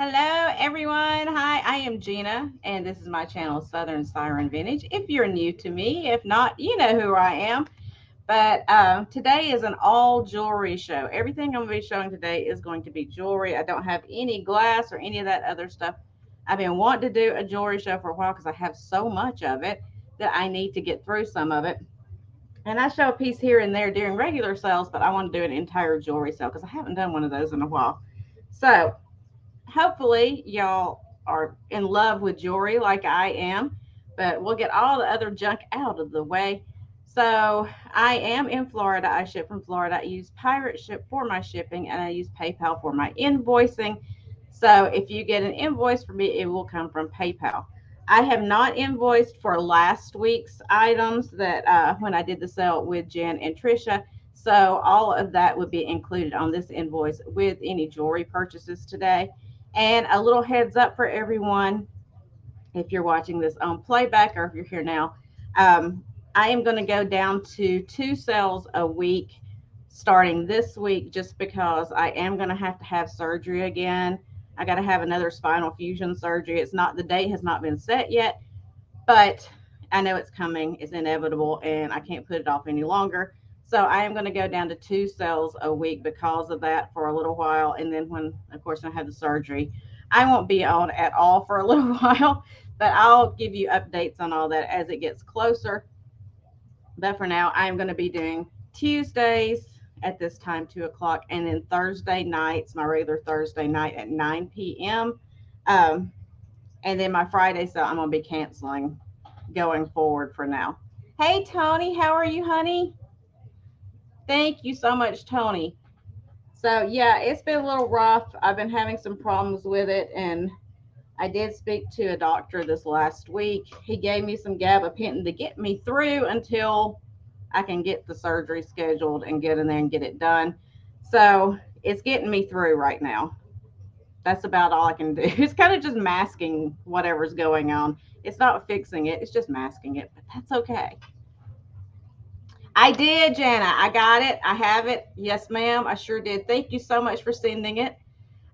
Hello, everyone. Hi, I am Gina, and this is my channel, Southern Siren Vintage. If you're new to me, if not, you know who I am. But today is an all jewelry show. Everything I'm going to be showing today is going to be jewelry. I don't have any glass or any of that other stuff. I've been wanting to do a jewelry show for a while because I have so much of it that I need to get through some of it. And I show a piece here and there during regular sales, but I want to do an entire jewelry sale because I haven't done one of those in a while. So hopefully y'all are in love with jewelry like I am, but we'll get all the other junk out of the way. So I am in Florida. I ship from Florida. I use Pirate Ship for my shipping and I use PayPal for my invoicing. So if you get an invoice from me, it will come from PayPal. I have not invoiced for last week's items that when I did the sale with Jen and Trisha. So all of that would be included on this invoice with any jewelry purchases today. And a little heads up for everyone, if you're watching this on playback or if you're here now, I am going to go down to 2 sales a week starting this week just because I am going to have surgery again. I got to have another spinal fusion surgery. It's not, the date has not been set yet, but I know it's coming. It's inevitable, and I can't put it off any longer. So I am going to go down to 2 sales a week because of that for a little while. And then when, of course, I have the surgery, I won't be on at all for a little while, but I'll give you updates on all that as it gets closer. But for now, I'm going to be doing Tuesdays at this time, 2 o'clock, and then Thursday nights, my regular Thursday night at 9 p.m. Um, and then my Friday, so I'm going to be canceling going forward for now. Hey, Tony, how are you, honey? Thank you so much, Tony. So, yeah, it's been a little rough. I've been having some problems with it, and I did speak to a doctor this last week. He gave me some gabapentin to get me through until I can get the surgery scheduled and get in there and get it done. So, it's getting me through right now. That's about all I can do. It's kind of just masking whatever's going on. It's not fixing it, it's just masking it, but that's okay. I did, Jana. I got it. I have it. Yes, ma'am. I sure did. Thank you so much for sending it.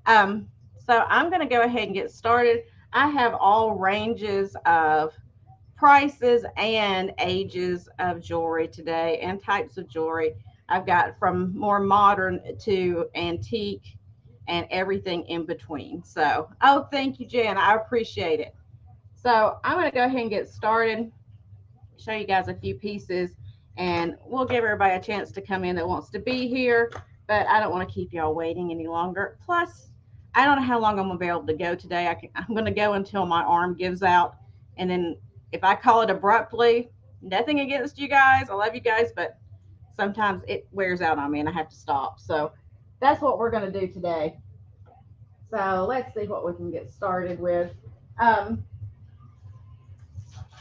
Um, so I'm going to go ahead and get started. I have all ranges of prices and ages of jewelry today and types of jewelry. I've got from more modern to antique and everything in between. So, oh, thank you, Jen. I appreciate it. So, I'm going to go ahead and get started, show you guys a few pieces, and we'll give everybody a chance to come in that wants to be here. But I don't want to keep y'all waiting any longer. Plus, I don't know how long I'm going to be able to go today. I'm going to go until my arm gives out. And then if I call it abruptly, nothing against you guys. I love you guys, but sometimes it wears out on me and I have to stop. So that's what we're going to do today. So let's see what we can get started with. Um,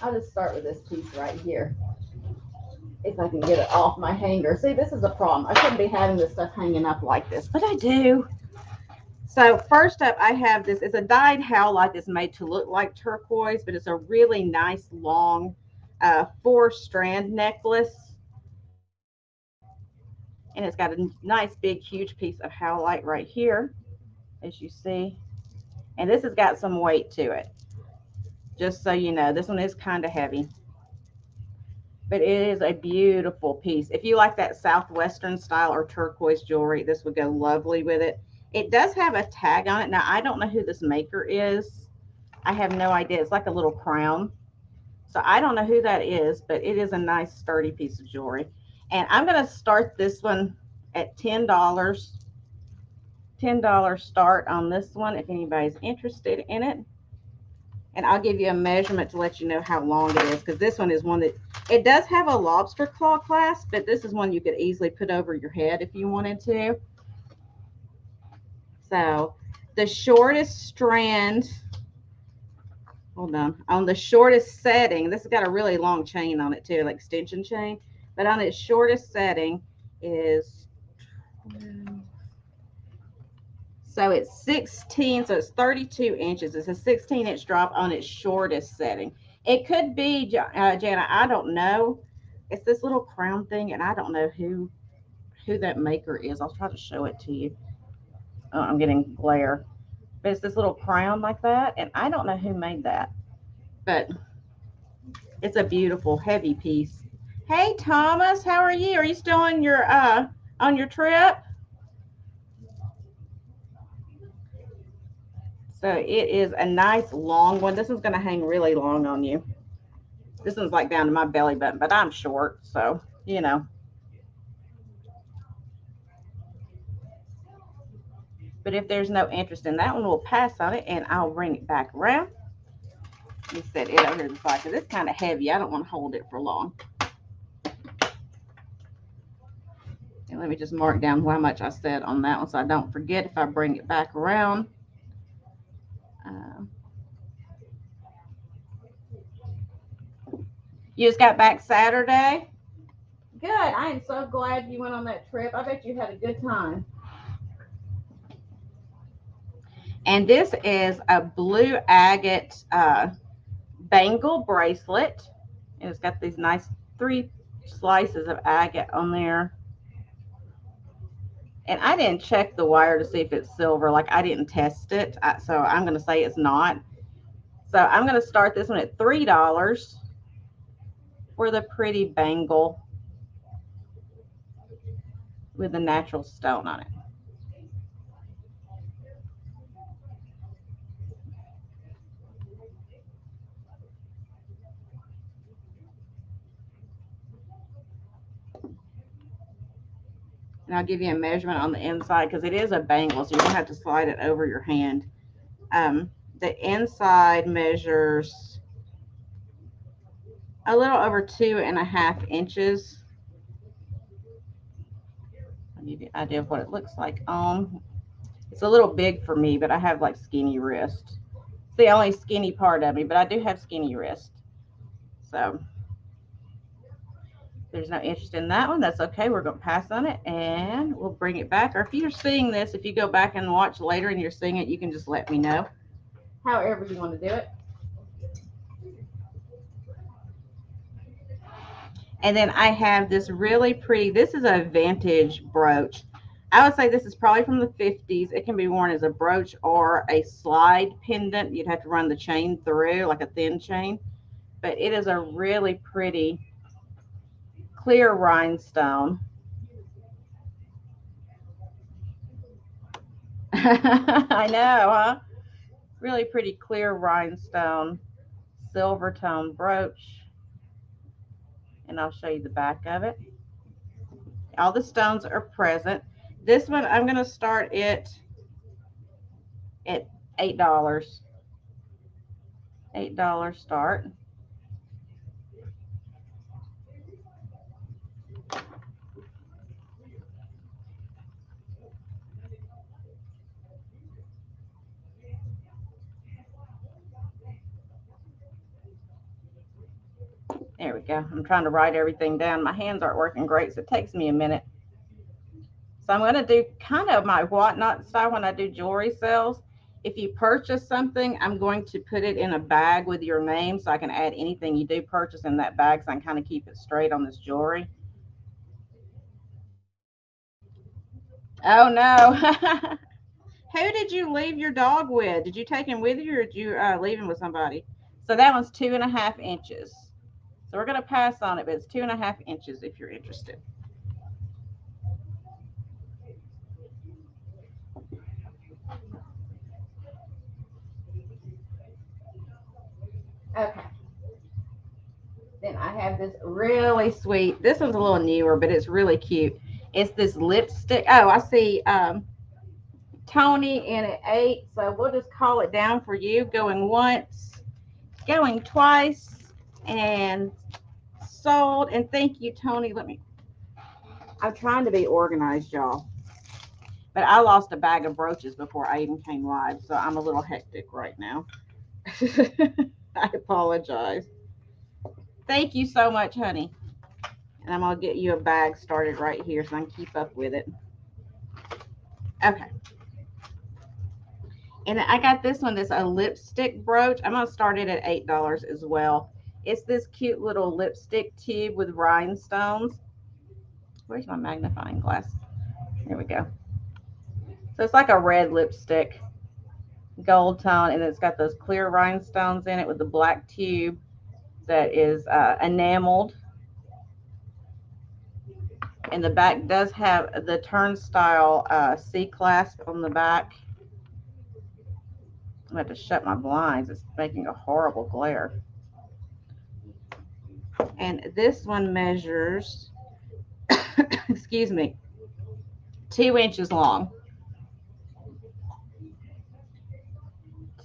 I'll just start with this piece right here. If I can get it off my hanger. See, this is a problem. I shouldn't be having this stuff hanging up like this, but I do. So first up, I have this. It's a dyed howlite that's made to look like turquoise, but it's a really nice long 4-strand necklace. And it's got a nice big huge piece of howlite right here, as you see. And this has got some weight to it. Just so you know, this one is kind of heavy. But it is a beautiful piece. If you like that southwestern style or turquoise jewelry, this would go lovely with it. It does have a tag on it. Now, I don't know who this maker is. I have no idea. It's like a little crown. So I don't know who that is, but it is a nice sturdy piece of jewelry. And I'm going to start this one at $10. $10 start on this one if anybody's interested in it. And I'll give you a measurement to let you know how long it is, because this one is one that, it does have a lobster claw clasp, but this is one you could easily put over your head if you wanted to. So the shortest strand, hold on the shortest setting, this has got a really long chain on it too, like extension chain, but on its shortest setting is, so it's 16, so it's 32 inches. It's a 16-inch drop on its shortest setting. It could be, Jana, I don't know. It's this little crown thing, and I don't know who that maker is. I'll try to show it to you. Oh, I'm getting glare. But it's this little crown like that. And I don't know who made that. But it's a beautiful, heavy piece. Hey, Thomas, how are you? Are you still on your trip? So it is a nice long one. This one's going to hang really long on you. This one's like down to my belly button, but I'm short, so, you know. But if there's no interest in that one, we'll pass on it, and I'll bring it back around. Let me set it over here to the side, because it's kind of heavy. I don't want to hold it for long. And let me just mark down how much I said on that one so I don't forget if I bring it back around. You just got back Saturday? Good. I am so glad you went on that trip. I bet you had a good time. And this is a blue agate bangle bracelet. And it's got these nice 3 slices of agate on there. And I didn't check the wire to see if it's silver. Like, I didn't test it. So I'm going to say it's not. So I'm going to start this one at $3 for the pretty bangle with a natural stone on it. And I'll give you a measurement on the inside because it is a bangle, so you're going to have to slide it over your hand. The inside measures a little over 2.5 inches. I'll give you an idea of what it looks like on. It's a little big for me, but I have like skinny wrist. It's the only skinny part of me, but I do have skinny wrist. So there's no interest in that one. That's okay. We're going to pass on it and we'll bring it back. Or if you're seeing this, if you go back and watch later and you're seeing it, you can just let me know. However you want to do it. And then I have this really pretty, this is a vintage brooch. I would say this is probably from the 50s. It can be worn as a brooch or a slide pendant. You'd have to run the chain through, like a thin chain. But it is a really pretty clear rhinestone. I know, huh? Really pretty clear rhinestone silver tone brooch. And I'll show you the back of it. All the stones are present. This one, I'm going to start it at $8. $8 start. There we go. I'm trying to write everything down. My hands aren't working great, so it takes me a minute. So I'm going to do kind of my whatnot style when I do jewelry sales. If you purchase something, I'm going to put it in a bag with your name so I can add anything you do purchase in that bag so I can kind of keep it straight on this jewelry. Oh, no. Who did you leave your dog with? Did you take him with you or did you leave him with somebody? So that one's 2.5 inches. So we're going to pass on it, but it's 2.5 inches if you're interested. Okay. Then I have this really sweet, this one's a little newer, but it's really cute. It's this lipstick. Oh, I see Tony in at 8. So we'll just call it down for you. Going once, going twice, and sold. And thank you, Tony. I'm trying to be organized, y'all. But I lost a bag of brooches before I even came live, so I'm a little hectic right now. I apologize. Thank you so much, honey. And I'm going to get you a bag started right here so I can keep up with it. Okay. And I got this one. This a lipstick brooch. I'm going to start it at $8 as well. It's this cute little lipstick tube with rhinestones. Where's my magnifying glass? There we go. So it's like a red lipstick. gold tone, and it's got those clear rhinestones in it with the black tube that is enameled. And the back does have the turnstile C-clasp on the back. I'm going to have to shut my blinds. It's making a horrible glare. And this one measures, excuse me, 2 inches long.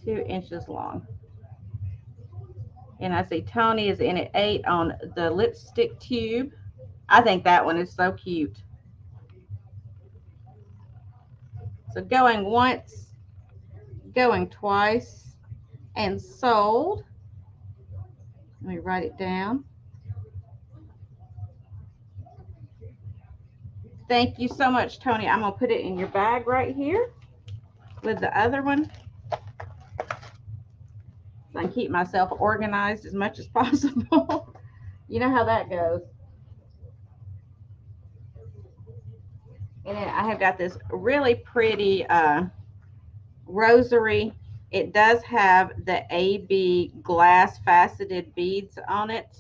2 inches long. And I see Tony is in at 8 on the lipstick tube. I think that one is so cute. So going once, going twice, and sold. Let me write it down. Thank you so much, Tony. I'm going to put it in your bag right here with the other one. So I can keep myself organized as much as possible. You know how that goes. And then I have got this really pretty rosary. It does have the AB glass faceted beads on it.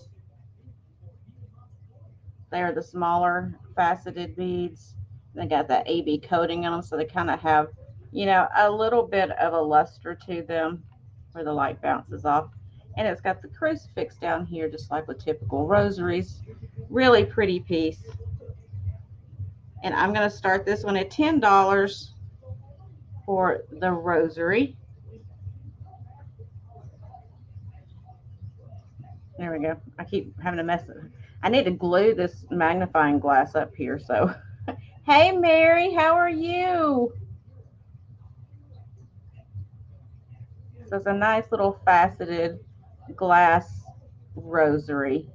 They're the smaller faceted beads. They got that AB coating on them, so they kind of have, you know, a little bit of a luster to them where the light bounces off. And it's got the crucifix down here, just like with typical rosaries. Really pretty piece. And I'm going to start this one at $10 for the rosary. There we go. I keep having a mess. I need to glue this magnifying glass up here. So, hey, Mary, how are you? So it's a nice little faceted glass rosary.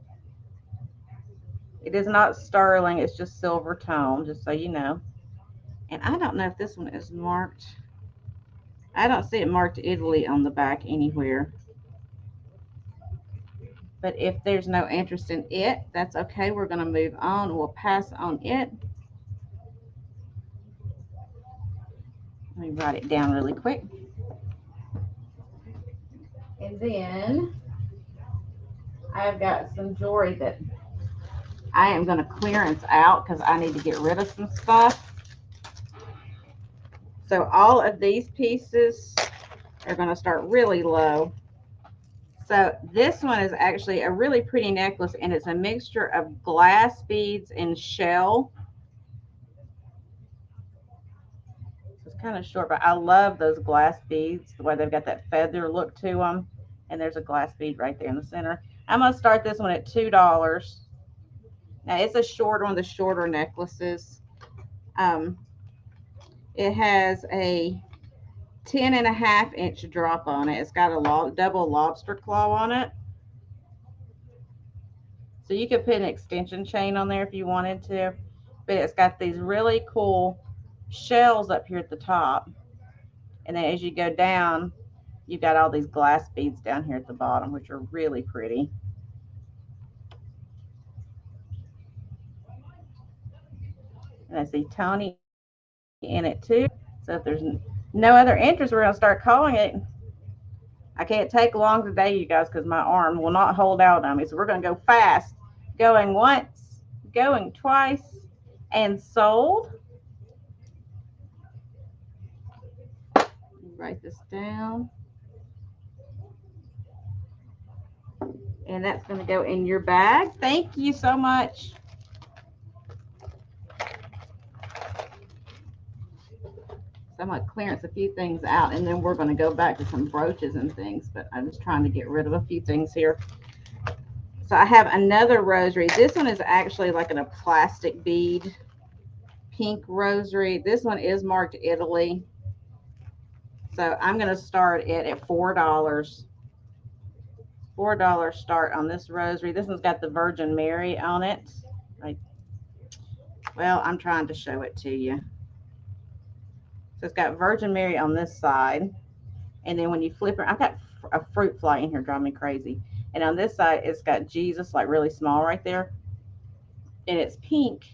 It is not sterling. It's just silver tone, just so you know. And I don't know if this one is marked. I don't see it marked Italy on the back anywhere. But if there's no interest in it, that's okay. We're going to move on. We'll pass on it. Let me write it down really quick. And then I've got some jewelry that I am going to clearance out because I need to get rid of some stuff. So all of these pieces are going to start really low. So this one is actually a really pretty necklace, and it's a mixture of glass beads and shell. It's kind of short, but I love those glass beads, the way they've got that feather look to them. And there's a glass bead right there in the center. I'm going to start this one at $2. Now, it's a shorter one of the shorter necklaces. It has a 10.5-inch drop on it. It's got a double lobster claw on it. So you could put an extension chain on there if you wanted to. But it's got these really cool shells up here at the top. And then as you go down, you've got all these glass beads down here at the bottom, which are really pretty. And I see Tony in it too. So if there's no other interest, we're going to start calling it. I can't take long today, you guys, because my arm will not hold out on me. So we're going to go fast. Going once, going twice, and sold. Write this down. And that's going to go in your bag. Thank you so much. So I'm going to clearance a few things out, and then we're going to go back to some brooches and things, but I'm just trying to get rid of a few things here. So I have another rosary. This one is actually like in a plastic bead, pink rosary. This one is marked Italy. So I'm going to start it at $4. $4 start on this rosary. This one's got the Virgin Mary on it. Well, I'm trying to show it to you. So it's got Virgin Mary on this side. And then when you flip it, I've got a fruit fly in here driving me crazy. And on this side, it's got Jesus, like really small right there. And it's pink.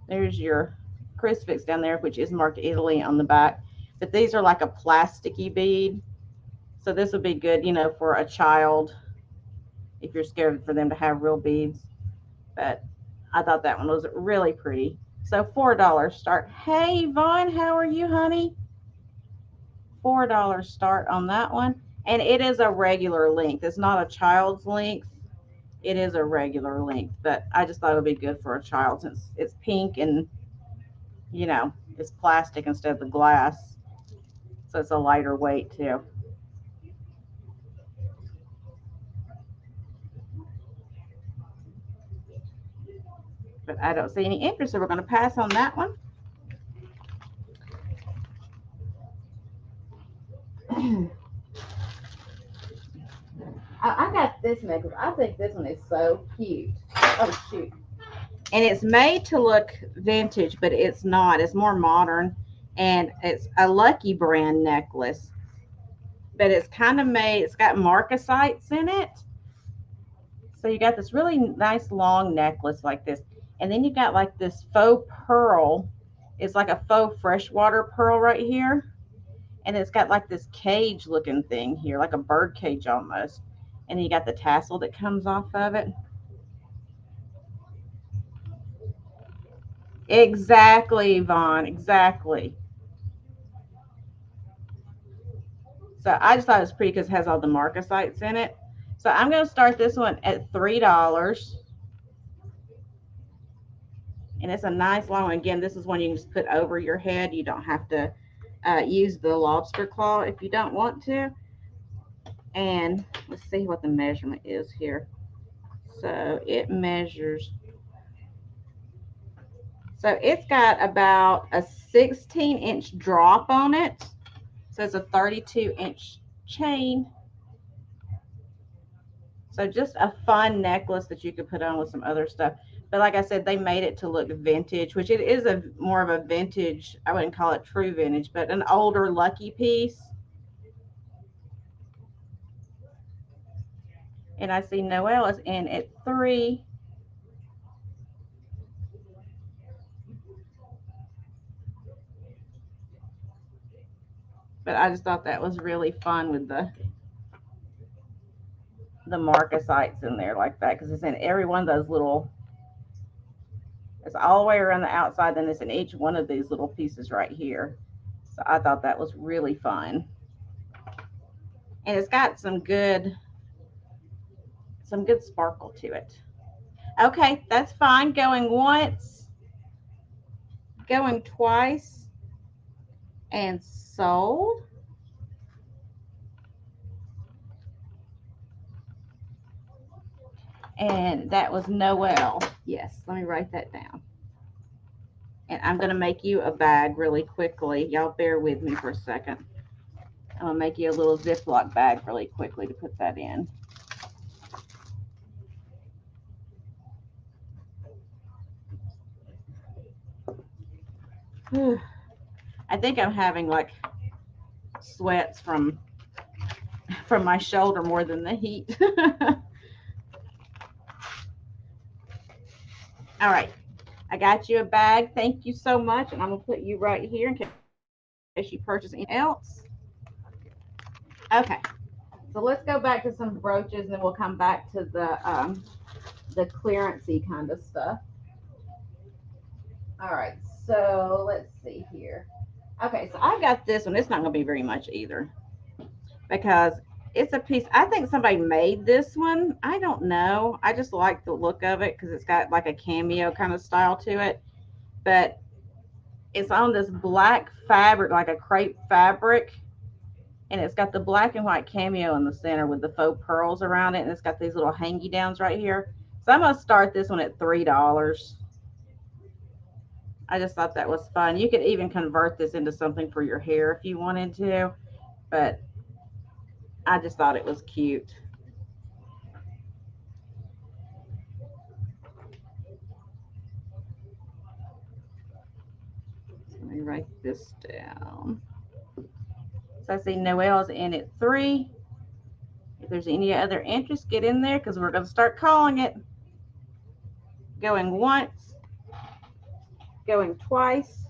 There's your crucifix down there, which is marked Italy on the back. but these are like a plasticky bead. So this would be good, you know, for a child if you're scared for them to have real beads. But I thought that one was really pretty. So $4 start. Hey, Vaughn, how are you, honey? $4 start on that one. And it is a regular length. It's not a child's length. It is a regular length. But I just thought it would be good for a child since it's pink and, you know, it's plastic instead of the glass. So it's a lighter weight too. But I don't see any interest, so we're going to pass on that one. I got this necklace. I think this one is so cute. Oh, shoot. And it's made to look vintage, but it's not. It's more modern. And it's a Lucky brand necklace. But it's kind of made, it's got marcasites in it. So you got this really nice long necklace like this. And then you got like this faux pearl. It's like a faux freshwater pearl right here. And it's got like this cage looking thing here, like a bird cage almost. And then you got the tassel that comes off of it. Exactly, Yvonne, exactly. So I just thought it was pretty because it has all the marcasites in it. So I'm going to start this one at $3. And it's a nice long one. Again, this is one you can just put over your head. You don't have to use the lobster claw if you don't want to. And let's see what the measurement is here. So it measures. So it's got about a 16-inch drop on it. So it's a 32-inch chain. So just a fun necklace that you could put on with some other stuff. But like I said, they made it to look vintage, which it is a more of a vintage. I wouldn't call it true vintage, but an older Lucky piece. And I see Noelle is in at 3. But I just thought that was really fun with the marcasites in there like that, because it's in every one of those little, it's all the way around the outside, then it's in each one of these little pieces right here. So I thought that was really fun. And it's got some good sparkle to it. Okay, that's fine. Going once, going twice, and sold. And that was Noelle. Yes, let me write that down. And I'm going to make you a bag really quickly. Y'all bear with me for a second. I'm going to make you a little Ziploc bag really quickly to put that in. I think I'm having like sweats from my shoulder more than the heat. All right, I got you a bag. Thank you so much. And I'm going to put you right here in case you purchase anything else. Okay, so let's go back to some brooches and then we'll come back to the clearance-y kind of stuff. All right, so let's see here. Okay, so I got this one. It's not going to be very much either because it's a piece. I think somebody made this one. I don't know. I just like the look of it because it's got like a cameo kind of style to it. But it's on this black fabric, like a crepe fabric. And it's got the black and white cameo in the center with the faux pearls around it. And it's got these little hangy downs right here. So I'm going to start this one at $3. I just thought that was fun. You could even convert this into something for your hair if you wanted to, but I just thought it was cute. Let me write this down. So I see Noelle's in at 3. If there's any other interest, get in there because we're going to start calling it. Going once, going twice,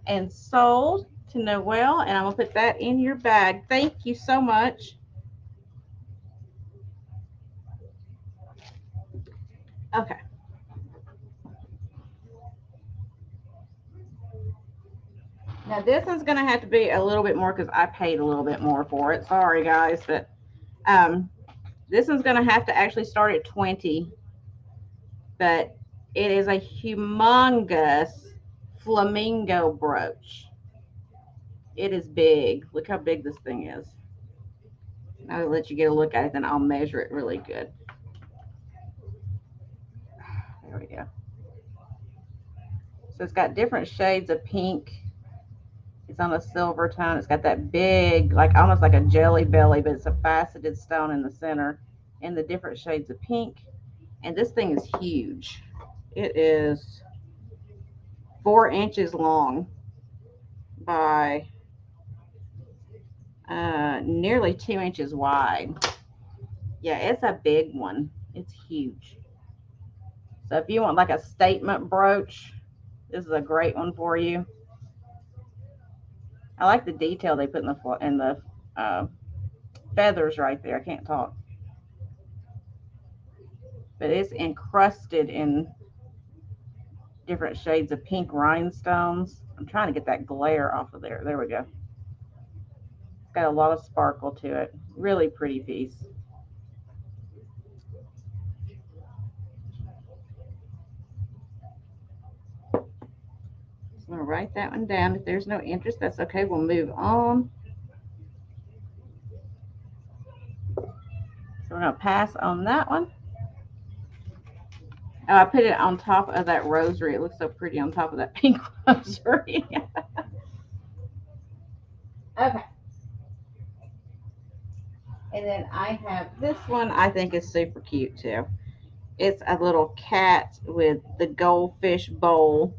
and sold. to Noelle, and I'm going to put that in your bag. Thank you so much. Okay. Now this one's going to have to be a little bit more because I paid a little bit more for it. Sorry, guys, but um, this one's going to have to actually start at 20, but it is a humongous flamingo brooch. It is big. Look how big this thing is. I'll let you get a look at it, then I'll measure it really good. There we go. So it's got different shades of pink. It's on a silver tone. It's got that big, like almost like a jelly belly, but it's a faceted stone in the center, and the different shades of pink. And this thing is huge. It is 4 inches long by nearly 2 inches wide. Yeah, it's a big one. It's huge. So if you want like a statement brooch, this is a great one for you. I like the detail they put in the feathers right there. I can't talk, but it's encrusted in different shades of pink rhinestones. I'm trying to get that glare off of there. There we go. It's got a lot of sparkle to it. Really pretty piece. I'm going to write that one down. If there's no interest, that's okay. We'll move on. So we're going to pass on that one. Oh, I put it on top of that rosary. It looks so pretty on top of that pink rosary. Okay. And then I have this one. I think is super cute too. It's a little cat with the goldfish bowl.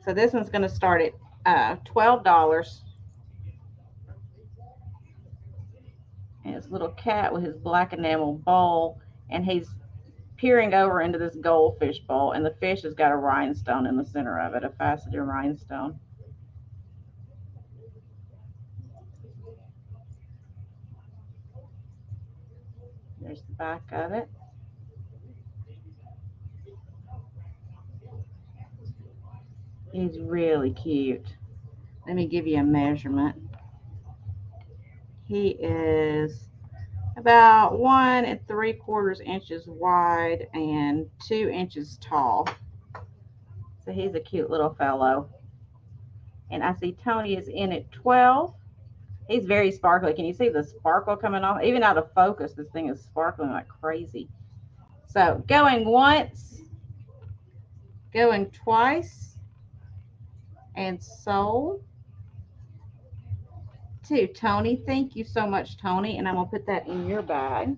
So this one's going to start at $12. And it's a little cat with his black enamel bowl, and he's peering over into this goldfish bowl, and the fish has got a rhinestone in the center of it, a faceted rhinestone. There's the back of it. He's really cute. Let me give you a measurement. He is about 1 3/4 inches wide and 2 inches tall. So he's a cute little fellow. And I see Tony is in at 12. He's very sparkly. Can you see the sparkle coming off? Even out of focus, this thing is sparkling like crazy. So going once, going twice, and sold to Tony. Thank you so much, Tony. And I'm going to put that in your bag.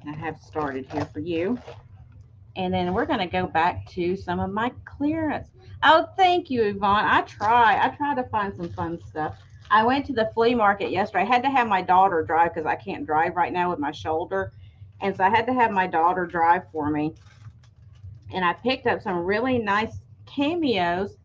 I have started here for you. And then we're going to go back to some of my clearance. Oh, thank you, Yvonne. I try to find some fun stuff. I went to the flea market yesterday. I had to have my daughter drive because I can't drive right now with my shoulder. And so I had to have my daughter drive for me. And I picked up some really nice cameos.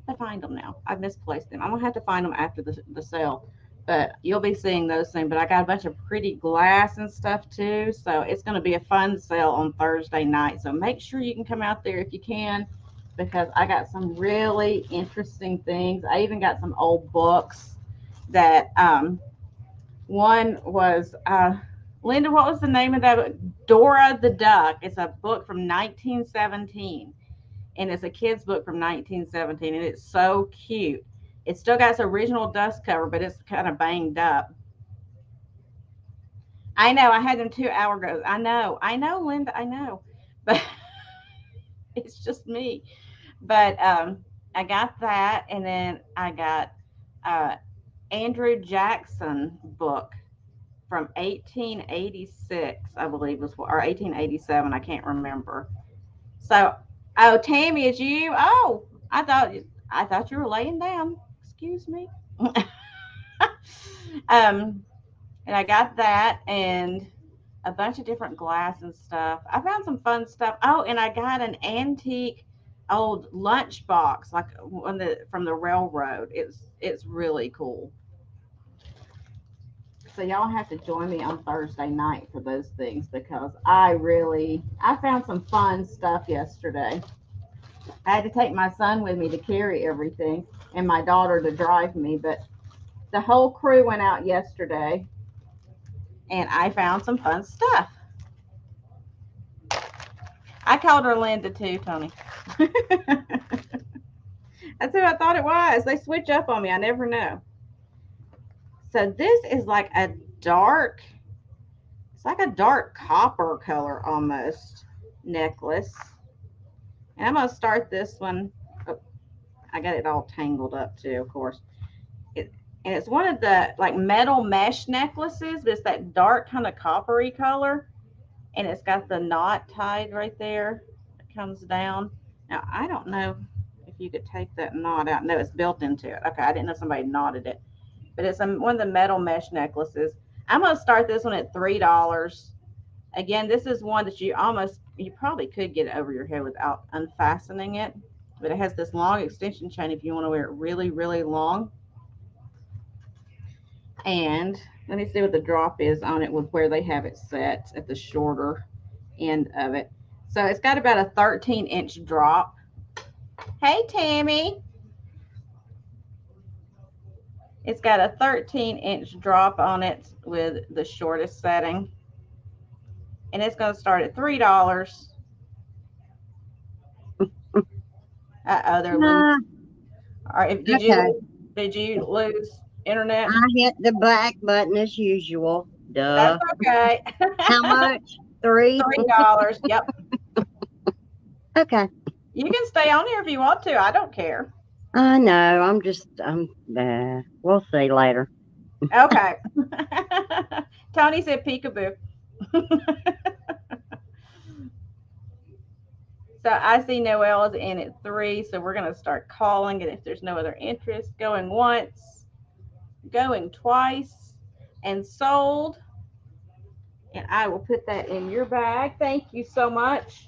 I find them now. I've misplaced them. I'm going to have to find them after the sale. But you'll be seeing those things. But I got a bunch of pretty glass and stuff too. So it's going to be a fun sale on Thursday night. So make sure you can come out there if you can, because I got some really interesting things. I even got some old books that one was Linda, what was the name of that book? Dora the Duck. It's a book from 1917. And it's a kid's book from 1917. And it's so cute. It's still got its original dust cover, but it's kind of banged up. I know. I had them 2 hours ago. I know, Linda. I know. But it's just me. But I got that. And then I got Andrew Jackson book from 1886, I believe was, or 1887. I can't remember. So, oh, Tammy, it's you. Oh, I thought you were laying down. Excuse me. And I got that and a bunch of different glass and stuff. I found some fun stuff. Oh, and I got an antique old lunchbox, like on the from the railroad. It's really cool. So y'all have to join me on Thursday night for those things because I found some fun stuff yesterday. I had to take my son with me to carry everything and my daughter to drive me, but the whole crew went out yesterday and I found some fun stuff. I called her Linda too, Tony. That's who I thought it was. They switch up on me. I never know. So this is like a dark, it's like a dark copper color almost necklace. And I'm going to start this one. Oh, I got it all tangled up too, of course. And it's one of the like metal mesh necklaces, but it's that dark kind of coppery color. And it's got the knot tied right there. It comes down. Now, I don't know if you could take that knot out. No, it's built into it. Okay, I didn't know somebody knotted it. But it's one of the metal mesh necklaces. I'm going to start this one at $3. Again, this is one that you probably could get over your head without unfastening it. But it has this long extension chain if you want to wear it really, really long. And let me see what the drop is on it with where they have it set at the shorter end of it. So it's got about a 13-inch drop. Hey, Tammy. It's got a 13-inch drop on it with the shortest setting. And it's going to start at $3. Uh-oh, they're losing. All right, did you lose internet? I hit the black button as usual. That's Duh. okay. How much? $3? $3. Yep. Okay. You can stay on here if you want to. I don't care. I know. We'll see later. Okay. Tony said peekaboo. So I see Noelle is in at 3, so we're going to start calling it if there's no other interest. Going once, going twice, and sold. And I will put that in your bag. Thank you so much.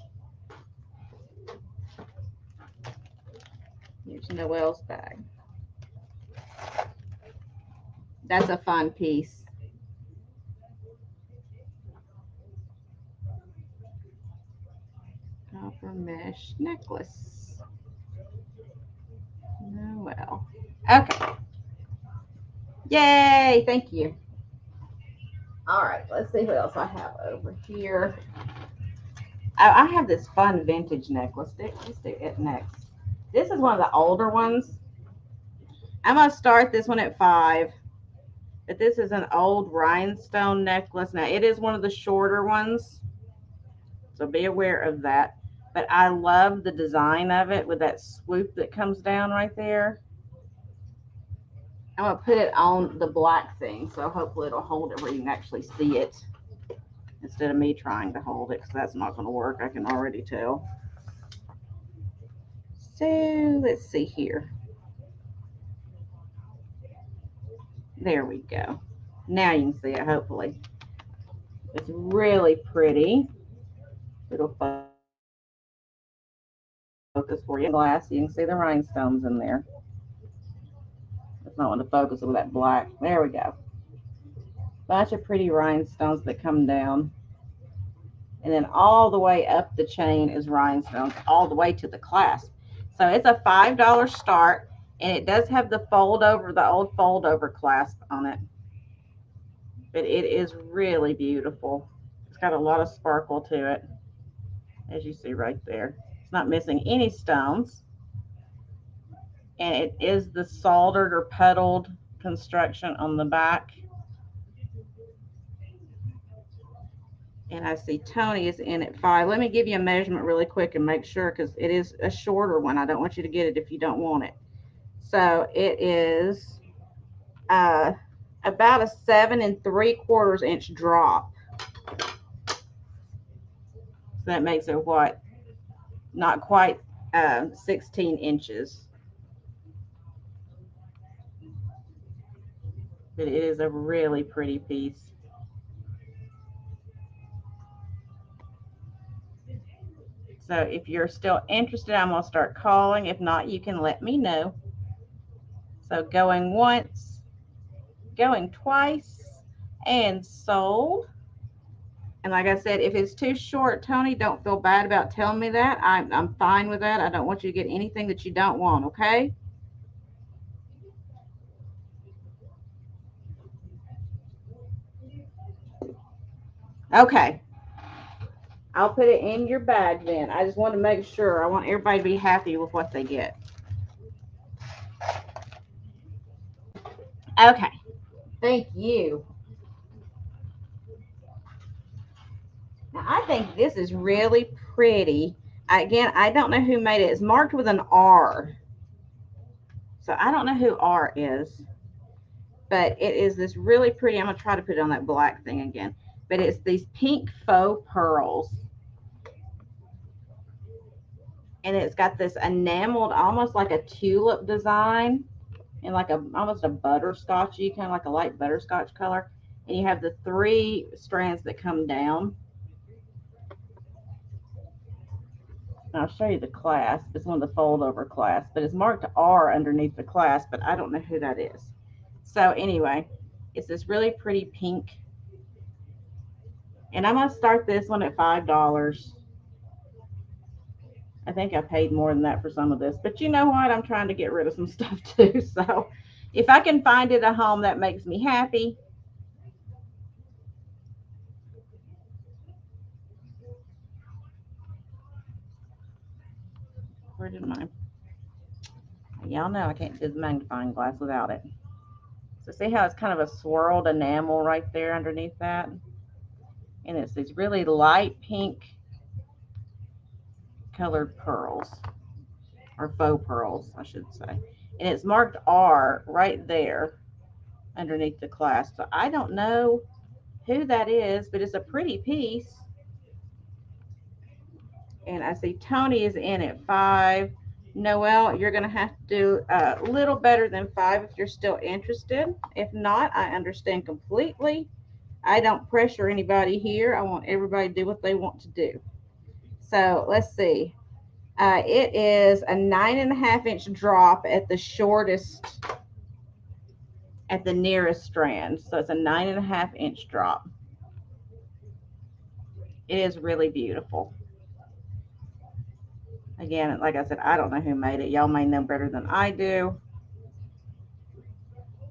Here's Noelle's bag. That's a fun piece. Copper mesh necklace. Noelle. Okay. Yay. Thank you. All right. Let's see what else I have over here. I have this fun vintage necklace. Let's do it next. This is one of the older ones. I'm going to start this one at 5. But this is an old rhinestone necklace. Now, it is one of the shorter ones. So be aware of that. But I love the design of it with that swoop that comes down right there. I'm going to put it on the black thing. So hopefully it'll hold it where you can actually see it. Instead of me trying to hold it, because that's not going to work. I can already tell. So let's see here. There we go. Now you can see it, hopefully. It's really pretty. It'll focus for you. Glass, you can see the rhinestones in there. It's not want to focus with that black. There we go. Bunch of pretty rhinestones that come down. And then all the way up the chain is rhinestones, all the way to the clasp. So it's a $5 start, and it does have the fold over, the old fold over clasp on it. But it is really beautiful. It's got a lot of sparkle to it, as you see right there. It's not missing any stones. And it is the soldered or puddled construction on the back. And I see Tony is in at 5. Let me give you a measurement really quick and make sure, because it is a shorter one. I don't want you to get it if you don't want it. So it is about a 7 3/4 inch drop. So that makes it what? Not quite 16 inches. But it is a really pretty piece. So if you're still interested, I'm going to start calling. If not, you can let me know. So going once, going twice, and sold. And like I said, if it's too short, Tony, don't feel bad about telling me that. I'm fine with that. I don't want you to get anything that you don't want, okay? Okay. I'll put it in your bag then. I just want to make sure. I want everybody to be happy with what they get. Okay. Thank you. Now, I think this is really pretty. Again, I don't know who made it. It's marked with an R. So I don't know who R is. But it is this really pretty. I'm going to try to put it on that black thing again. But it's these pink faux pearls. And it's got this enameled, almost like a tulip design. And like almost a butterscotchy, kind of like a light butterscotch color. And you have the 3 strands that come down. I'll show you the clasp. It's one of the fold over clasps, but it's marked R underneath the clasp, but I don't know who that is. So anyway, it's this really pretty pink. And I'm going to start this one at $5. I think I paid more than that for some of this, but you know what? I'm trying to get rid of some stuff too. So if I can find it at home, that makes me happy. Where did my, y'all know I can't do the magnifying glass without it. So see how it's kind of a swirled enamel right there underneath that? And it's these really light pink colored pearls, or faux pearls, I should say. And it's marked R right there underneath the clasp. So I don't know who that is, but it's a pretty piece. And I see Tony is in at 5. Noelle, you're going to have to do a little better than 5 if you're still interested. If not, I understand completely. I don't pressure anybody here. I want everybody to do what they want to do. So let's see. It is a 9.5-inch drop at the shortest, at the nearest strand. So it's a 9.5-inch drop. It is really beautiful. Again, like I said, I don't know who made it. Y'all may know better than I do.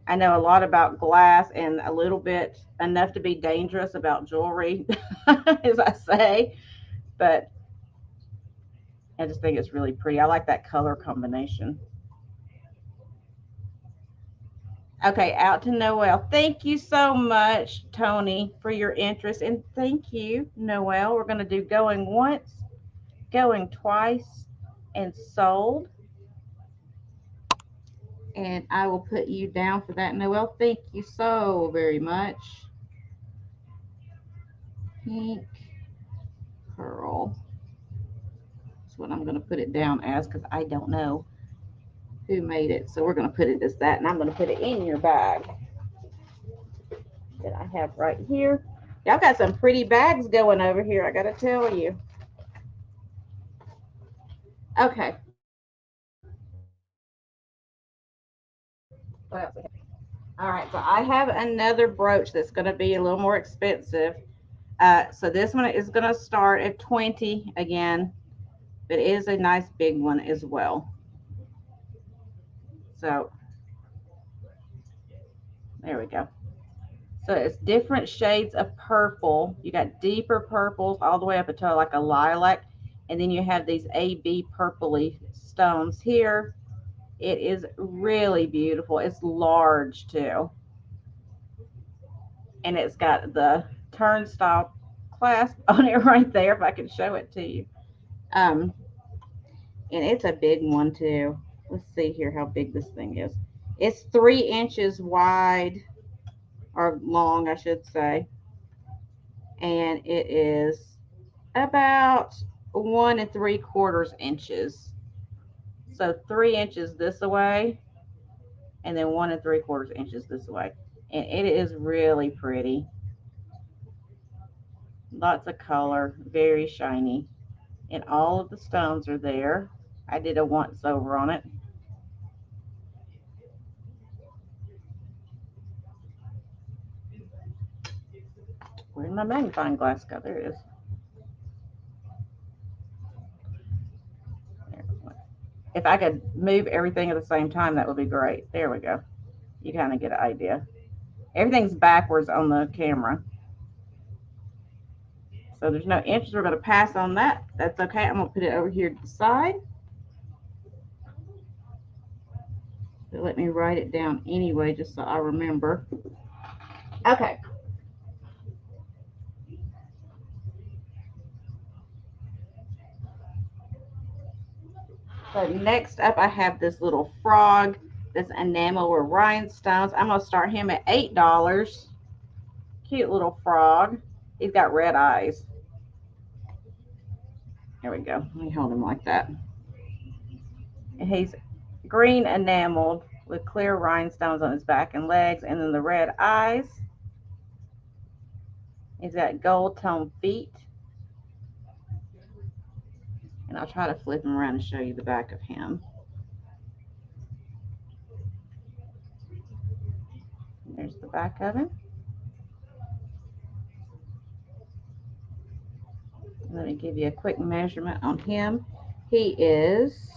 I know a lot about glass and a little bit, enough to be dangerous about jewelry, as I say. But I just think it's really pretty. I like that color combination. Okay, out to Noelle. Thank you so much, Tony, for your interest. And thank you, Noelle. We're going to do going once, going twice, and sold. And I will put you down for that, Noelle. Thank you so very much. Pink pearl. That's what I'm going to put it down as, because I don't know who made it. So we're going to put it as that, and I'm going to put it in your bag that I have right here. Y'all got some pretty bags going over here, I got to tell you. Okay. All right, so I have another brooch that's going to be a little more expensive. So this one is going to start at 20 again, but it is a nice big one as well. So there we go. So it's different shades of purple. You got deeper purples all the way up until like a lilac. And then you have these AB purpley stones here. It is really beautiful. It's large too. And it's got the turnstile clasp on it right there, if I can show it to you. And it's a big one too. Let's see here how big this thing is. It's 3 inches wide, or long, I should say. And it is about 1 3/4 inches. So 3 inches this way, and then 1 3/4 inches this way. And it is really pretty. Lots of color, very shiny. And all of the stones are there. I did a once over on it. Where did my magnifying glass go? There it is. If I could move everything at the same time, that would be great. There we go. You kind of get an idea. Everything's backwards on the camera. So there's no inches. We're going to pass on that. That's okay. I'm going to put it over here to the side. But let me write it down anyway, just so I remember. Okay. So next up, I have this little frog. This enamel with rhinestones. I'm going to start him at $8. Cute little frog. He's got red eyes. There we go. Let me hold him like that. And he's green enameled with clear rhinestones on his back and legs, and then the red eyes. He's got gold tone feet. And I'll try to flip him around and show you the back of him. There's the back of him. Let me give you a quick measurement on him. He is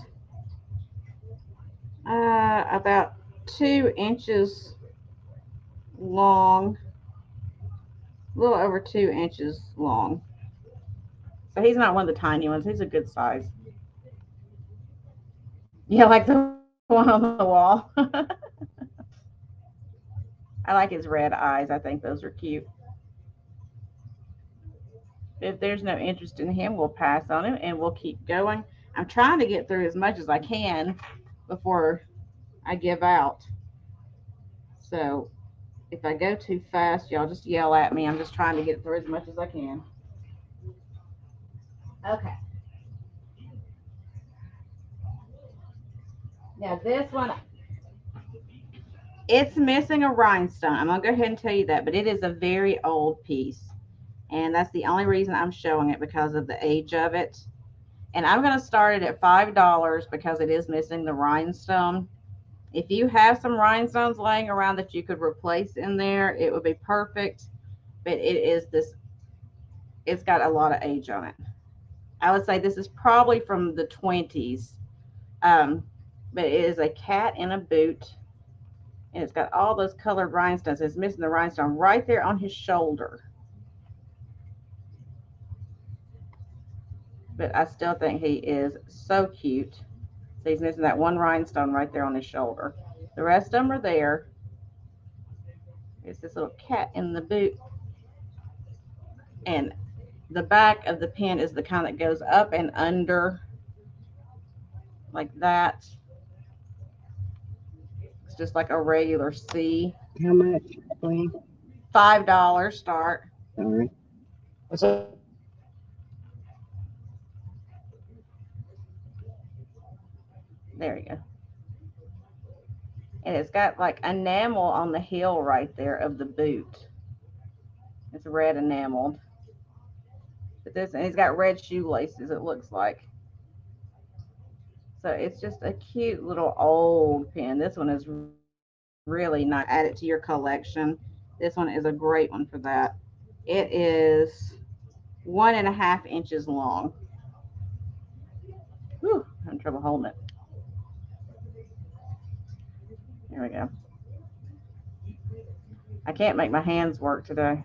about 2 inches long, a little over 2 inches long. So he's not one of the tiny ones. He's a good size. Yeah, like the one on the wall. I like his red eyes. I think those are cute. If there's no interest in him, we'll pass on him and we'll keep going. I'm trying to get through as much as I can before I give out. So if I go too fast, y'all just yell at me. I'm just trying to get through as much as I can. Okay. Now this one, it's missing a rhinestone. I'm going to go ahead and tell you that, but it is a very old piece. And that's the only reason I'm showing it, because of the age of it. And I'm going to start it at $5 because it is missing the rhinestone. If you have some rhinestones laying around that you could replace in there, it would be perfect. But it's got a lot of age on it. I would say this is probably from the 20s. But it is a cat in a boot. And it's got all those colored rhinestones. It's missing the rhinestone right there on his shoulder. But I still think he is so cute. So he's missing that one rhinestone right there on his shoulder. The rest of them are there. It's this little cat in the boot. And the back of the pen is the kind that goes up and under like that. It's just like a regular C. How much, please? $5 start. All right. What's up? There you go. And it's got like enamel on the heel right there of the boot. It's red enameled. But this, and he's got red shoelaces, it looks like. So it's just a cute little old pen. This one is really nice. Add it to your collection. This one is a great one for that. It is 1.5 inches long. Whew, I'm having trouble holding it. There we go. I can't make my hands work today.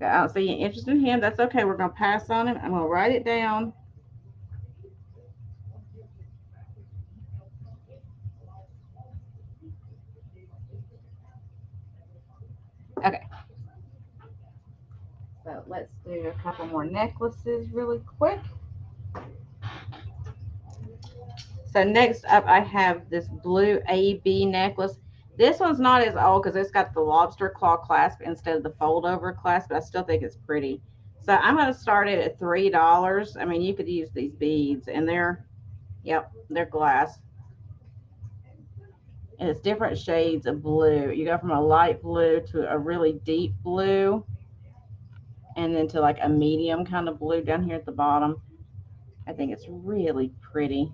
I don't see any interest in him. That's okay. We're going to pass on him. I'm going to write it down. Okay. So let's do a couple more necklaces really quick. So next up, I have this blue AB necklace. This one's not as old because it's got the lobster claw clasp instead of the fold over clasp, but I still think it's pretty. So I'm going to start it at $3. I mean, you could use these beads, and they're glass. And it's different shades of blue. You go from a light blue to a really deep blue. and then to like a medium kind of blue down here at the bottom. I think it's really pretty.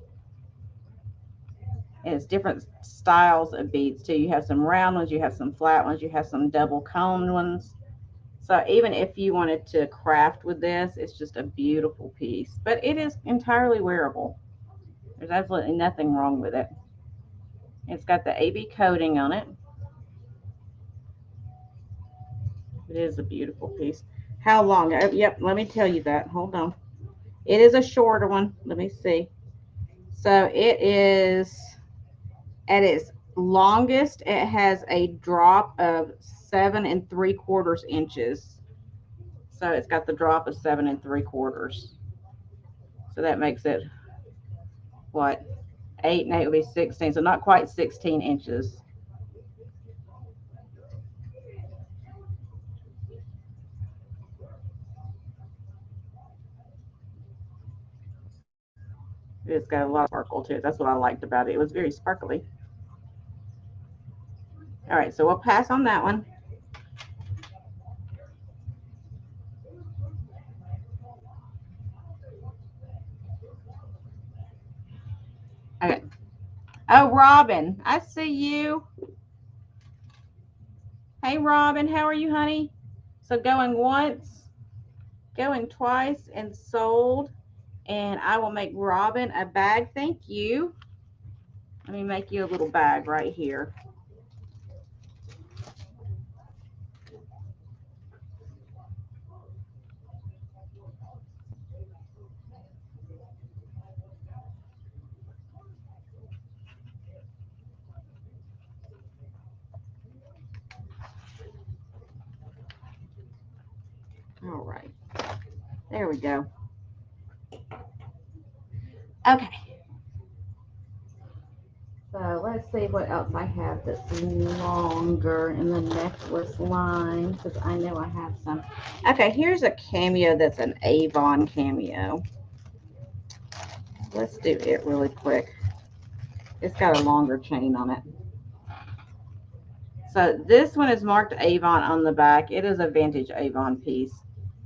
And it's different styles of beads too. You have some round ones, you have some flat ones, you have some double combed ones. So even if you wanted to craft with this, it's just a beautiful piece. But it is entirely wearable. There's absolutely nothing wrong with it. It's got the AB coating on it. It is a beautiful piece. How long? Yep, let me tell you that. Hold on. It is a shorter one. Let me see. So it is at its longest, it has a drop of 7 3/4 inches. So it's got the drop of 7 3/4. So that makes it what? 8 and 8 would be 16. So not quite 16 inches. It's got a lot of sparkle to it. That's what I liked about it. It was very sparkly. All right, so we'll pass on that one. Okay. Oh, Robin, I see you. Hey, Robin, how are you, honey? So going once, going twice, and sold. And I will make Robin a bag. Thank you. Let me make you a little bag right here. All right. There we go. Okay. So let's see what else I have that's longer in the necklace line, because I know I have some. Okay, here's a cameo that's an Avon cameo. Let's do it really quick. It's got a longer chain on it. So this one is marked Avon on the back. It is a vintage Avon piece,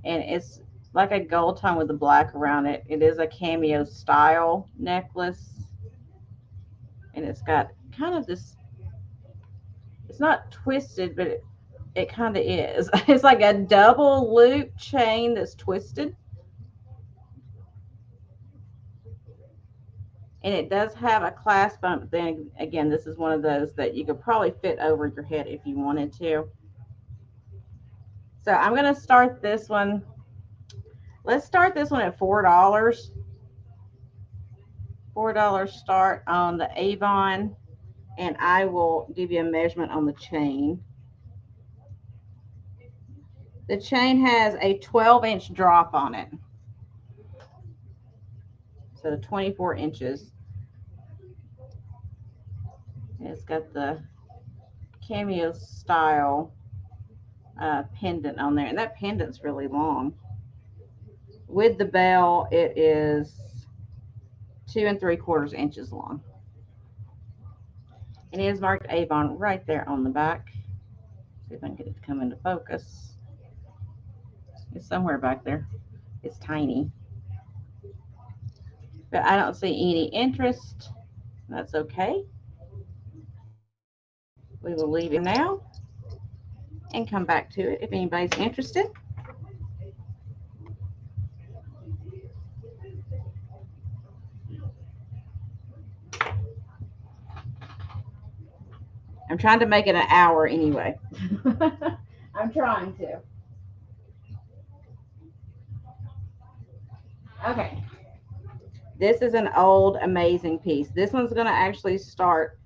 and it's like a gold tone with the black around it. It is a cameo style necklace, and it's got kind of this, it's not twisted, but it kind of is. It's like a double loop chain that's twisted. And it does have a clasp on it. Then again, this is one of those that you could probably fit over your head if you wanted to. So I'm going to start this one. Let's start this one at $4. $4 start on the Avon. And I will give you a measurement on the chain. The chain has a 12-inch drop on it. So 24 inches. And it's got the cameo style pendant on there, and that pendant's really long. With the bell, it is 2 3/4 inches long, and it is marked Avon right there on the back. See if I can get it to come into focus. It's somewhere back there. It's tiny, but I don't see any interest. That's okay. We will leave it now and come back to it if anybody's interested. I'm trying to make it an hour anyway. I'm trying to. Okay. This is an old amazing piece. This one's going to actually start,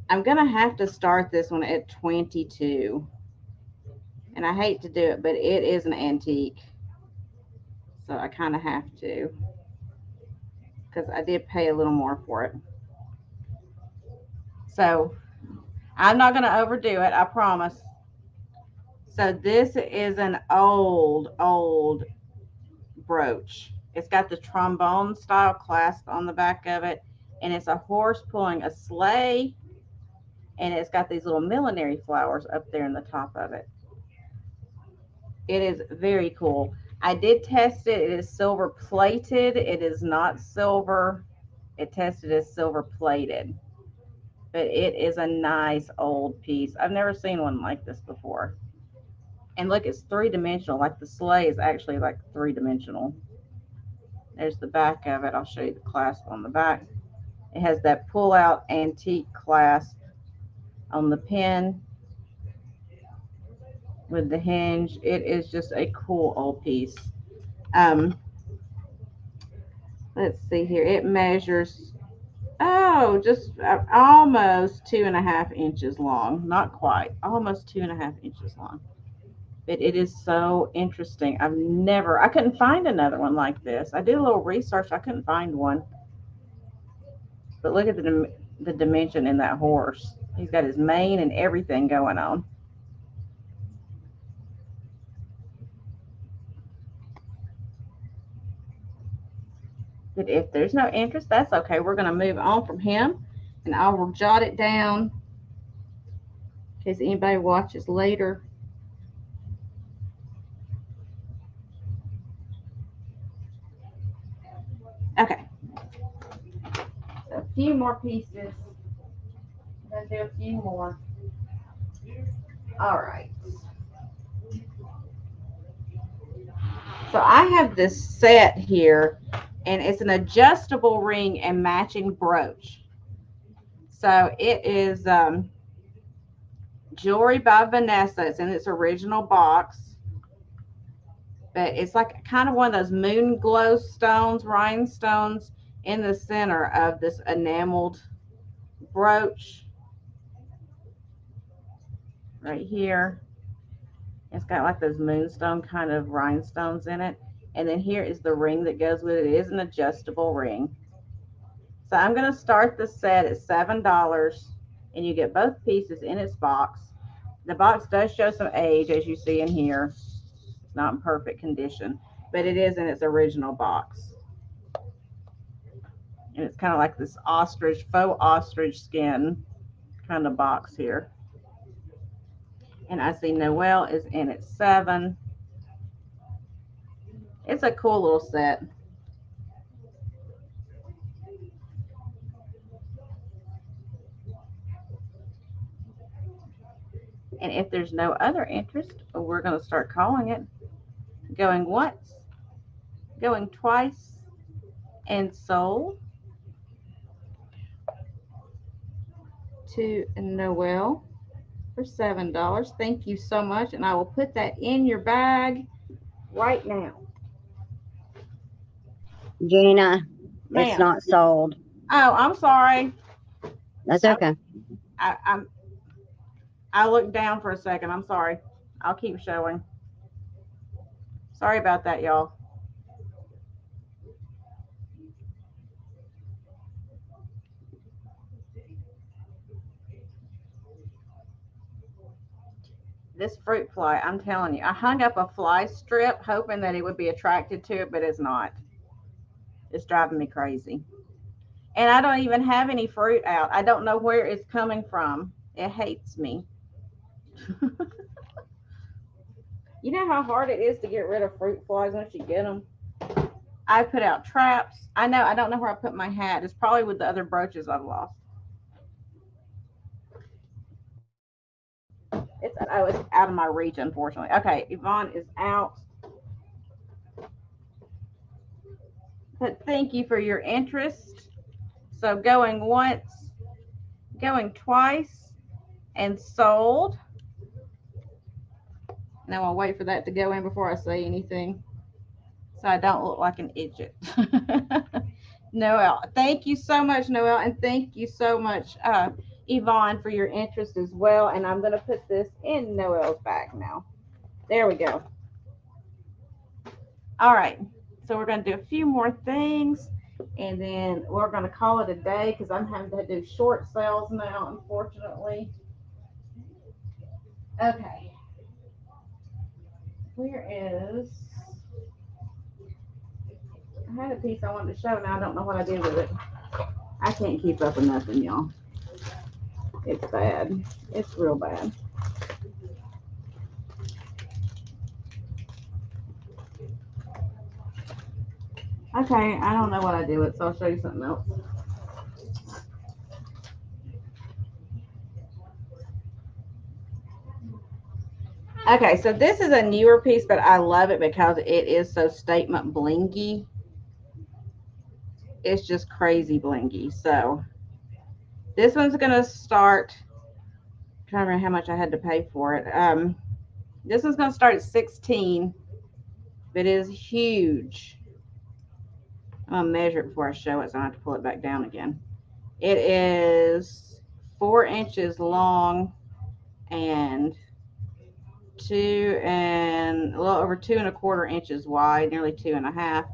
I'm going to have to start this one at 22. And I hate to do it, but it is an antique. So I kind of have to, because I did pay a little more for it. So I'm not going to overdo it, I promise. So this is an old brooch. It's got the trombone style clasp on the back of it, and it's a horse pulling a sleigh, and it's got these little millinery flowers up there in the top of it. It is very cool. I did test it. It is silver plated. It is not silver. It tested as silver plated, but it is a nice old piece. I've never seen one like this before. And look, it's three-dimensional. Like the sleigh is actually like three-dimensional. There's the back of it. I'll show you the clasp on the back. It has that pull-out antique clasp on the pin with the hinge. It is just a cool old piece. Um, let's see here. It measures, oh, just almost 2.5 inches long. Not quite, almost 2.5 inches long. But it is so interesting. I couldn't find another one like this. I did a little research. I couldn't find one. But look at the dimension in that horse. He's got his mane and everything going on. But if there's no interest, that's okay. We're going to move on from him, and I will jot it down in case anybody watches later. Okay. So a few more pieces. I'm going to do a few more. All right. So I have this set here, and it's an adjustable ring and matching brooch. So it is Jewelry by Vanessa. It's in its original box, but it's like kind of one of those moon glow stones, rhinestones in the center of this enameled brooch right here. It's got like those moonstone kind of rhinestones in it. And then here is the ring that goes with it. It is an adjustable ring. So I'm going to start the set at $7, and you get both pieces in its box. The box does show some age, as you see in here. It's not in perfect condition, but it is in its original box. And it's kind of like this ostrich, faux ostrich skin kind of box here. And I see Noelle is in at 7. It's a cool little set. And if there's no other interest, we're going to start calling it. Going once, going twice, and sold to Noelle for $7. Thank you so much, and I will put that in your bag right now. Gina, it's not sold. Oh, I'm sorry. That's okay. I looked down for a second. I'm sorry. I'll keep showing. Sorry about that, y'all. This fruit fly, I'm telling you, I hung up a fly strip hoping that it would be attracted to it, but it's not. It's driving me crazy. And I don't even have any fruit out. I don't know where it's coming from. It hates me. You know how hard it is to get rid of fruit flies once you get them? I put out traps. I don't know where I put my hat. It's probably with the other brooches I've lost. It's out of my reach, unfortunately. Okay, Yvonne is out. But thank you for your interest. So going once, going twice, and sold. Now I'll wait for that to go in before I say anything, so I don't look like an idiot. Noelle, thank you so much, Noelle, and thank you so much, Yvonne, for your interest as well. And I'm going to put this in Noelle's bag now. There we go. All right, so we're going to do a few more things, and then we're going to call it a day because I'm having to do short sales now, unfortunately. Okay. Where is, I had a piece I wanted to show. Now I don't know what I did with it. I can't keep up with nothing, y'all. It's bad. It's real bad. Okay, I don't know what I do with it, so I'll show you something else. Okay, so this is a newer piece, but I love it because it is so statement blingy. It's just crazy blingy. So this one's gonna start. I'm trying to remember how much I had to pay for it. This one's gonna start at 16, but it is huge. I'm gonna measure it before I show it, so I have to pull it back down again. It is 4 inches long and a little over 2¼ inches wide, nearly 2½.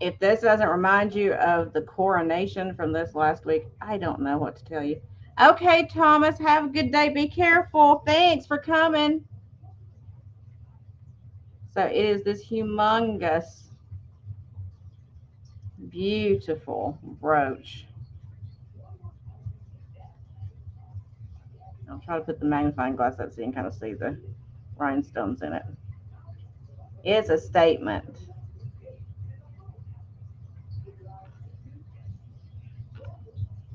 If this doesn't remind you of the coronation from this last week, I don't know what to tell you. Okay, Thomas, have a good day. Be careful. Thanks for coming. So it is this humongous, beautiful brooch. I'll try to put the magnifying glass up so you can kind of see the rhinestones in it. It's a statement.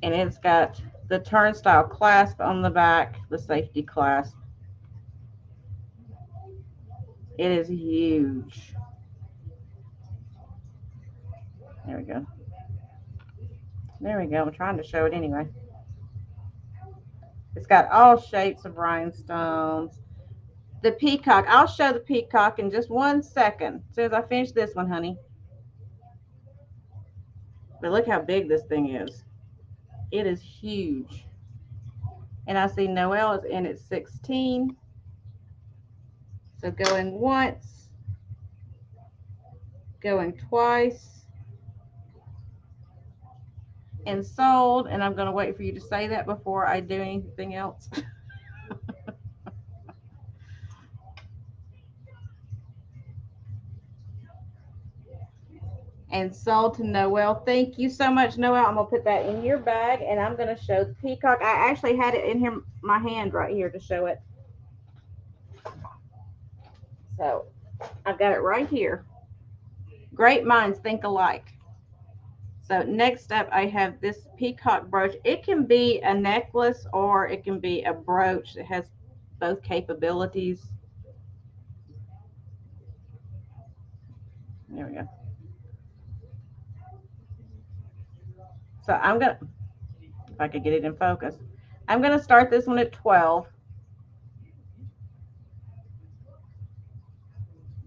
And it's got the turnstile clasp on the back, the safety clasp. It is huge. There we go. There we go. I'm trying to show it anyway. It's got all shapes of rhinestones. The peacock, I'll show the peacock in just 1 second, as soon as I finish this one, honey. But look how big this thing is. It is huge. And I see Noelle is in at 16. So going once, going twice, and sold. And I'm going to wait for you to say that before I do anything else. And sold to Noelle. Thank you so much, Noelle. I'm going to put that in your bag, and I'm going to show the peacock. I actually had it in here, my hand right here to show it. So I've got it right here. Great minds think alike. So next up, I have this peacock brooch. It can be a necklace or it can be a brooch. It has both capabilities. There we go. So I'm going to, if I could get it in focus, I'm going to start this one at 12.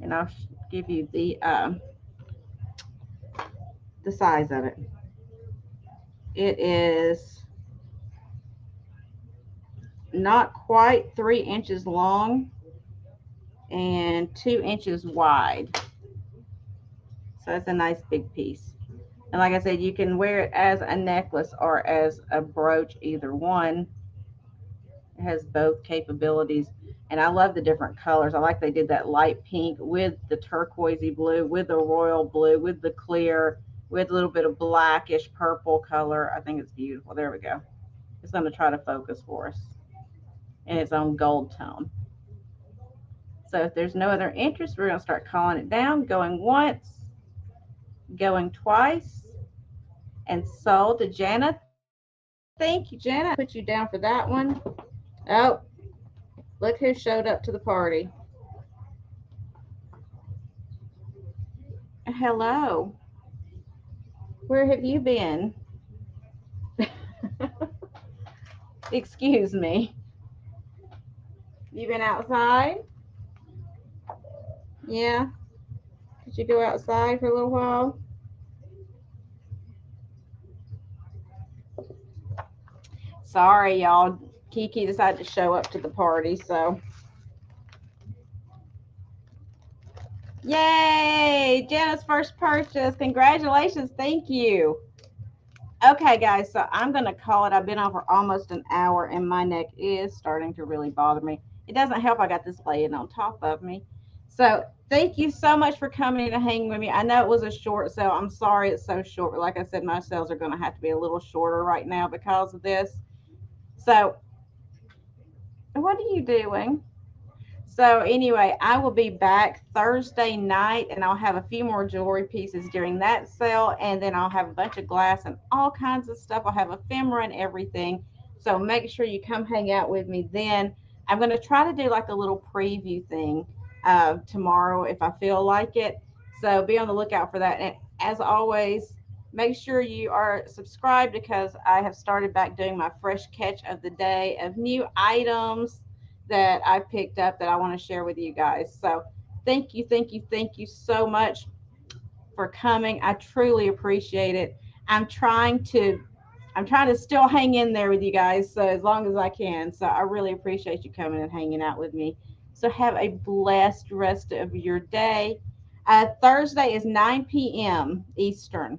And I'll give you the size of it. It is not quite 3 inches long and 2 inches wide. So it's a nice big piece. And like I said, you can wear it as a necklace or as a brooch, either one. It has both capabilities. And I love the different colors. I like they did that light pink with the turquoisey blue, with the royal blue, with the clear, with a little bit of blackish purple color. I think it's beautiful. There we go. It's going to try to focus for us in its own gold tone. So if there's no other interest, we're going to start calling it down, going once, going twice, and sold to Jana. Thank you, Jana. Put you down for that one. Oh, look who showed up to the party. Hello. Where have you been? Excuse me. You been outside? Yeah. Did you go outside for a little while? Sorry, y'all. Kiki decided to show up to the party, so. Yay! Jana's first purchase. Congratulations. Thank you. Okay, guys, so I'm going to call it. I've been on for almost an hour, and my neck is starting to really bother me. It doesn't help I got this laying on top of me. So thank you so much for coming to hang with me. I know it was a short sale. I'm sorry it's so short, but like I said, my sales are going to have to be a little shorter right now because of this. So what are you doing? So anyway, I will be back Thursday night and I'll have a few more jewelry pieces during that sale. And then I'll have a bunch of glass and all kinds of stuff. I'll have ephemera and everything. So make sure you come hang out with me then. I'm going to try to do like a little preview thing tomorrow if I feel like it. So be on the lookout for that. And as always, make sure you are subscribed because I have started back doing my fresh catch of the day of new items that I picked up that I want to share with you guys. So thank you so much for coming. I truly appreciate it. I'm trying to I'm trying to still hang in there with you guys so as long as I can. So I really appreciate you coming and hanging out with me. So have a blessed rest of your day. Thursday is 9 p.m. Eastern.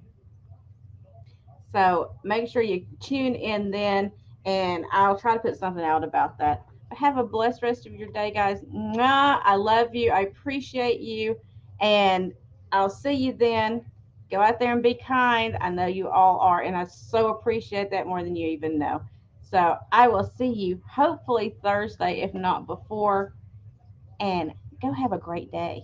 So make sure you tune in then, and I'll try to put something out about that. Have a blessed rest of your day, guys. Mwah. I love you. I appreciate you. And I'll see you then. Go out there and be kind. I know you all are. And I so appreciate that more than you even know. So I will see you hopefully Thursday, if not before. And go have a great day.